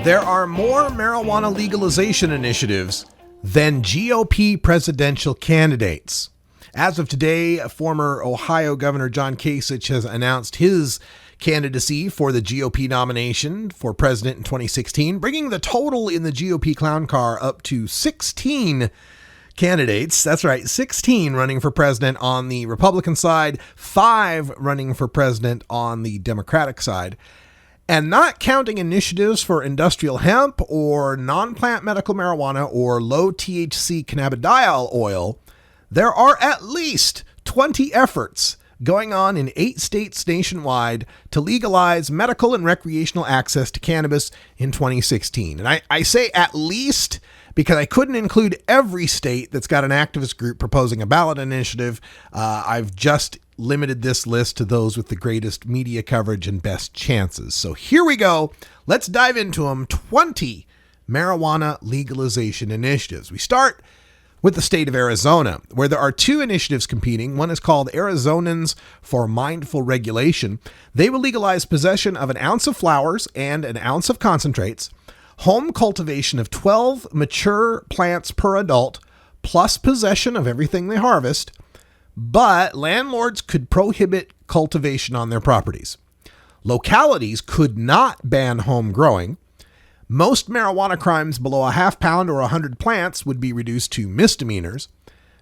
S4: There are more marijuana legalization initiatives than GOP presidential candidates. As of today, former Ohio Governor John Kasich has announced his candidacy for the GOP nomination for president in 2016, bringing the total in the GOP clown car up to 16 candidates. That's right, 16 running for president on the Republican side, 5 running for president on the Democratic side. And not counting initiatives for industrial hemp or non-plant medical marijuana or low THC cannabidiol oil, there are at least 20 efforts going on in 8 states nationwide to legalize medical and recreational access to cannabis in 2016. And I say at least because I couldn't include every state that's got an activist group proposing a ballot initiative. I've just limited this list to those with the greatest media coverage and best chances. So here we go. Let's dive into them. 20 marijuana legalization initiatives. We start with the state of Arizona, where there are 2 initiatives competing. One is called Arizonans for Mindful Regulation. They will legalize possession of 1 ounce of flowers and 1 ounce of concentrates, home cultivation of 12 mature plants per adult, plus possession of everything they harvest, but landlords could prohibit cultivation on their properties. Localities could not ban home growing. Most marijuana crimes below a half pound or 100 plants would be reduced to misdemeanors.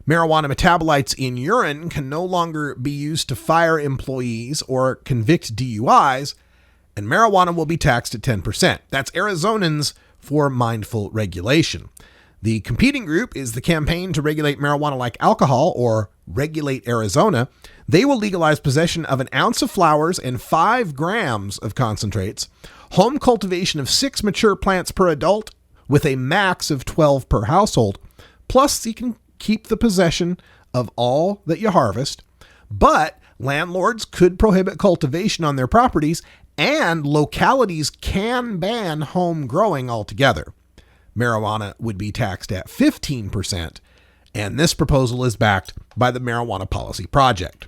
S4: Marijuana metabolites in urine can no longer be used to fire employees or convict DUIs, and marijuana will be taxed at 10%. That's Arizonans for mindful regulation. The competing group is the Campaign to Regulate Marijuana Like Alcohol, or Regulate Arizona. They will legalize possession of an ounce of flowers and 5 grams of concentrates, home cultivation of 6 mature plants per adult with a max of 12 per household. Plus, you can keep the possession of all that you harvest, but landlords could prohibit cultivation on their properties, and localities can ban home growing altogether. Marijuana would be taxed at 15%, and this proposal is backed by the Marijuana Policy Project.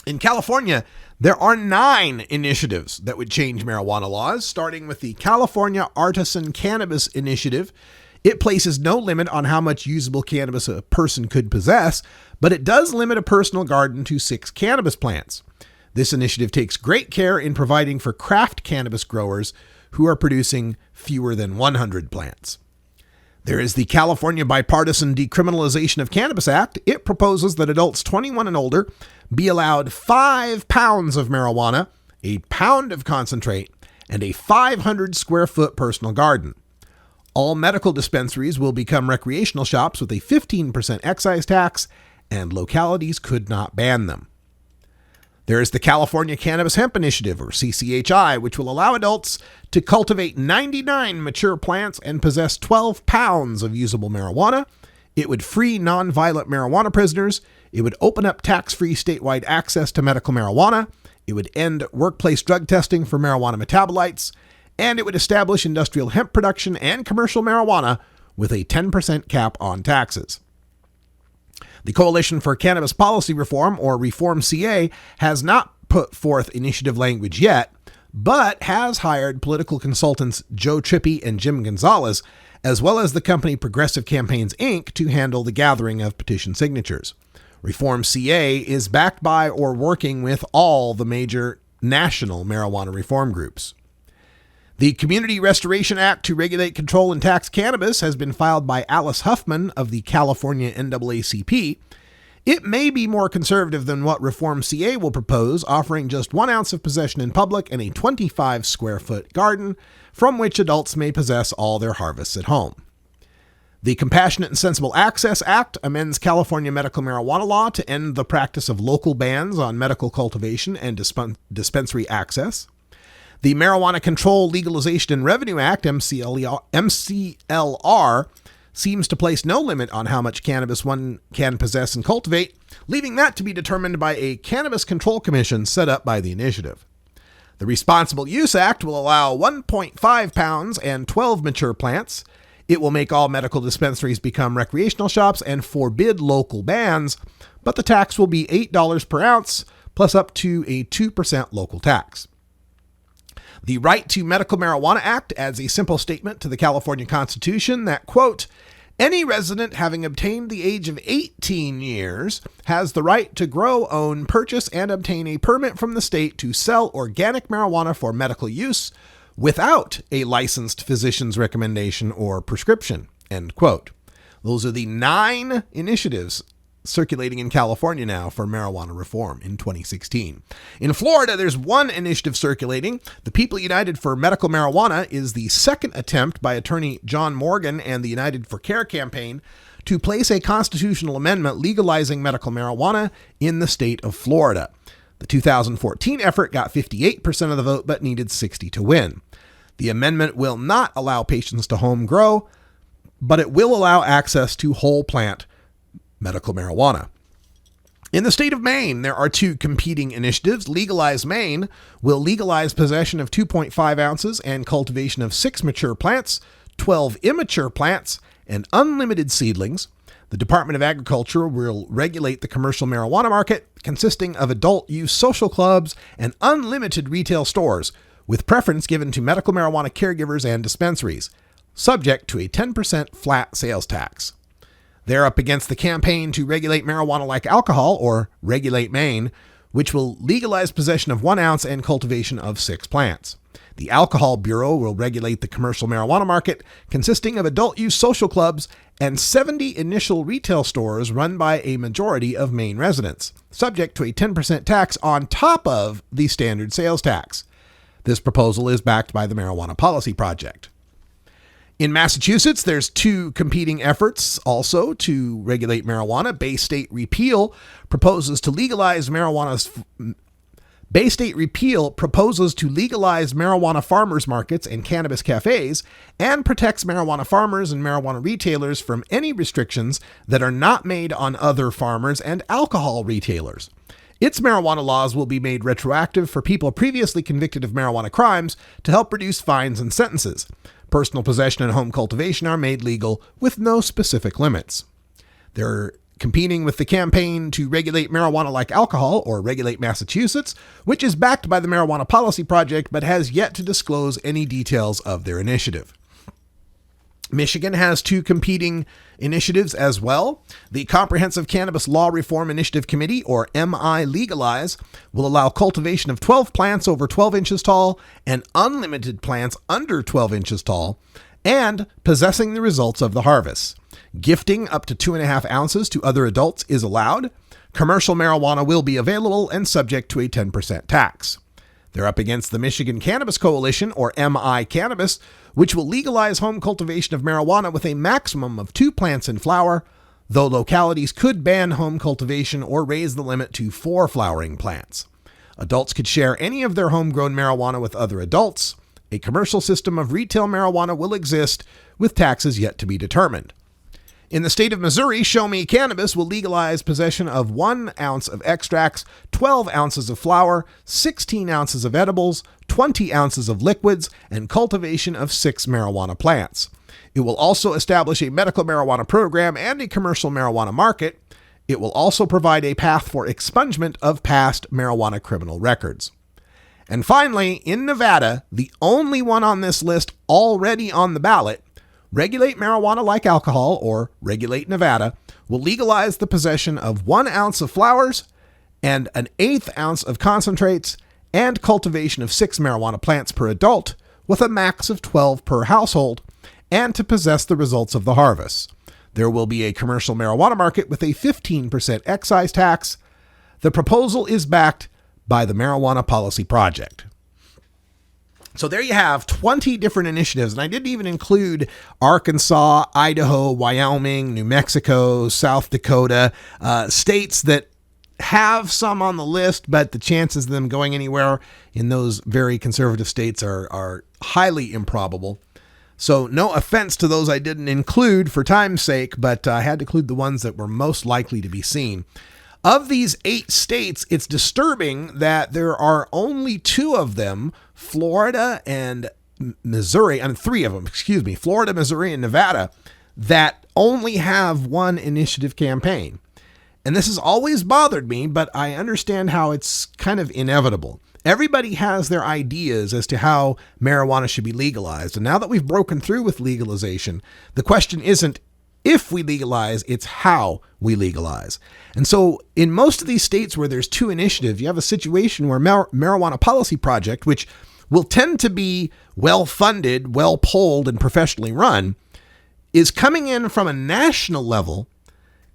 S4: In California, there are 9 initiatives that would change marijuana laws, starting with the California Artisan Cannabis Initiative. It places no limit on how much usable cannabis a person could possess, but it does limit a personal garden to 6 cannabis plants. This initiative takes great care in providing for craft cannabis growers who are producing fewer than 100 plants. There is the California Bipartisan Decriminalization of Cannabis Act. It proposes that adults 21 and older be allowed 5 pounds of marijuana, a pound of concentrate, and a 500 square foot personal garden. All medical dispensaries will become recreational shops with a 15% excise tax, and localities could not ban them. There is the California Cannabis Hemp Initiative, or CCHI, which will allow adults to cultivate 99 mature plants and possess 12 pounds of usable marijuana. It would free nonviolent marijuana prisoners. It would open up tax-free statewide access to medical marijuana. It would end workplace drug testing for marijuana metabolites. And it would establish industrial hemp production and commercial marijuana with a 10% cap on taxes. The Coalition for Cannabis Policy Reform, or Reform CA, has not put forth initiative language yet, but has hired political consultants Joe Trippi and Jim Gonzalez, as well as the company Progressive Campaigns, Inc., to handle the gathering of petition signatures. Reform CA is backed by or working with all the major national marijuana reform groups. The Community Restoration Act to Regulate, Control, and Tax Cannabis has been filed by Alice Huffman of the California NAACP. It may be more conservative than what Reform CA will propose, offering just 1 ounce of possession in public and a 25 square foot garden from which adults may possess all their harvests at home. The Compassionate and Sensible Access Act amends California medical marijuana law to end the practice of local bans on medical cultivation and dispensary access. The Marijuana Control, Legalization, and Revenue Act, MCLR, seems to place no limit on how much cannabis one can possess and cultivate, leaving that to be determined by a Cannabis Control Commission set up by the initiative. The Responsible Use Act will allow 1.5 pounds and 12 mature plants. It will make all medical dispensaries become recreational shops and forbid local bans, but the tax will be $8 per ounce, plus up to a 2% local tax. The Right to Medical Marijuana Act adds a simple statement to the California Constitution that, quote, any resident having obtained the age of 18 years has the right to grow, own, purchase, and obtain a permit from the state to sell organic marijuana for medical use without a licensed physician's recommendation or prescription, end quote. Those are the 9 initiatives circulating in California now for marijuana reform in 2016. In Florida, there's one initiative circulating. The People United for Medical Marijuana is the second attempt by attorney John Morgan and the United for Care campaign to place a constitutional amendment legalizing medical marijuana in the state of Florida. The 2014 effort got 58% of the vote but needed 60 to win. The amendment will not allow patients to home grow, but it will allow access to whole plant medical marijuana. In the state of Maine, there are 2 competing initiatives. Legalize Maine will legalize possession of 2.5 ounces and cultivation of 6 mature plants, 12 immature plants, and unlimited seedlings. The Department of Agriculture will regulate the commercial marijuana market, consisting of adult use social clubs and unlimited retail stores, with preference given to medical marijuana caregivers and dispensaries, subject to a 10% flat sales tax. They're up against the Campaign to Regulate Marijuana Like Alcohol, or Regulate Maine, which will legalize possession of 1 ounce and cultivation of 6 plants. The Alcohol Bureau will regulate the commercial marijuana market, consisting of adult use social clubs and 70 initial retail stores run by a majority of Maine residents, subject to a 10% tax on top of the standard sales tax. This proposal is backed by the Marijuana Policy Project. In Massachusetts, there's two competing efforts also to regulate marijuana. Bay State Repeal proposes to legalize marijuana farmers markets and cannabis cafes, and protects marijuana farmers and marijuana retailers from any restrictions that are not made on other farmers and alcohol retailers. Its marijuana laws will be made retroactive for people previously convicted of marijuana crimes to help reduce fines and sentences. Personal possession and home cultivation are made legal with no specific limits. They're competing with the campaign to regulate marijuana like alcohol, or Regulate Massachusetts, which is backed by the Marijuana Policy Project but has yet to disclose any details of their initiative. Michigan has two competing initiatives as well. The Comprehensive Cannabis Law Reform Initiative Committee, or MI Legalize, will allow cultivation of 12 plants over 12 inches tall and unlimited plants under 12 inches tall, and possessing the results of the harvest. Gifting up to 2.5 ounces to other adults is allowed. Commercial marijuana will be available and subject to a 10% tax. They're up against the Michigan Cannabis Coalition, or MI Cannabis, which will legalize home cultivation of marijuana with a maximum of 2 plants in flower, though localities could ban home cultivation or raise the limit to 4 flowering plants. Adults could share any of their homegrown marijuana with other adults. A commercial system of retail marijuana will exist, with taxes yet to be determined. In the state of Missouri, Show Me Cannabis will legalize possession of 1 ounce of extracts, 12 ounces of flower, 16 ounces of edibles, 20 ounces of liquids, and cultivation of 6 marijuana plants. It will also establish a medical marijuana program and a commercial marijuana market. It will also provide a path for expungement of past marijuana criminal records. And finally, in Nevada, the only one on this list already on the ballot, Regulate Marijuana Like Alcohol, or Regulate Nevada, will legalize the possession of 1 ounce of flowers and 1/8 ounce of concentrates, and cultivation of 6 marijuana plants per adult, with a max of 12 per household, and to possess the results of the harvest. There will be a commercial marijuana market with a 15% excise tax. The proposal is backed by the Marijuana Policy Project. So there you have 20 different initiatives, and I didn't even include Arkansas, Idaho, Wyoming, New Mexico, South Dakota, states that have some on the list, but the chances of them going anywhere in those very conservative states are highly improbable. So no offense to those I didn't include for time's sake, but I had to include the ones that were most likely to be seen. Of these 8 states, it's disturbing that there are only 2 of them, Florida and Missouri, 3 of them, Florida, Missouri, and Nevada, that only have one initiative campaign. And this has always bothered me, but I understand how it's kind of inevitable. Everybody has their ideas as to how marijuana should be legalized. And now that we've broken through with legalization, the question isn't if we legalize, it's how we legalize. And so in most of these states where there's 2 initiatives, you have a situation where Marijuana Policy Project, which will tend to be well-funded, well-polled, and professionally run, is coming in from a national level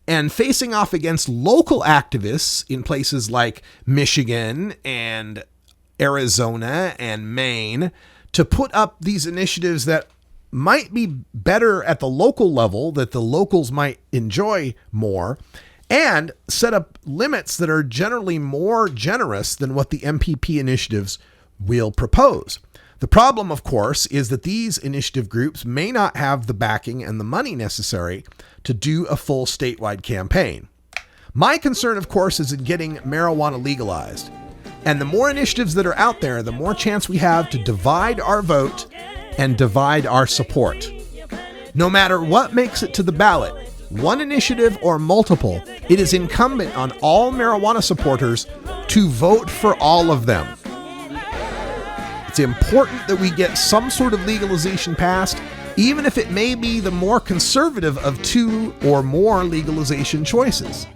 S4: and facing off against local activists in places like Michigan and Arizona and Maine to put up these initiatives that might be better at the local level, that the locals might enjoy more, and set up limits that are generally more generous than what the MPP initiatives will propose. The problem, of course, is that these initiative groups may not have the backing and the money necessary to do a full statewide campaign. My concern, of course, is in getting marijuana legalized. And the more initiatives that are out there, the more chance we have to divide our vote and divide our support. No matter what makes it to the ballot, one initiative or multiple, it is incumbent on all marijuana supporters to vote for all of them. It's important that we get some sort of legalization passed, even if it may be the more conservative of 2 or more legalization choices.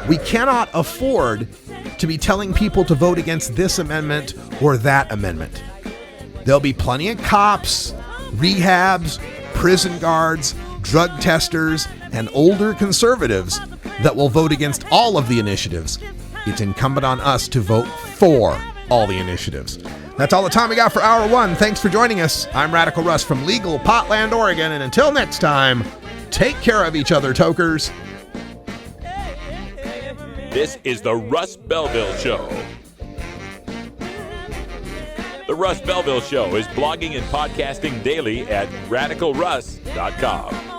S4: We cannot afford to be telling people to vote against this amendment or that amendment. There'll be plenty of cops, rehabs, prison guards, drug testers, and older conservatives that will vote against all of the initiatives. It's incumbent on us to vote for all the initiatives. That's all the time we got for Hour 1. Thanks for joining us. I'm Radical Russ from legal Potland, Oregon, and until next time, take care of each other, tokers.
S2: This is the Russ Belville Show. The Russ Belville Show is blogging and podcasting daily at radicalruss.com.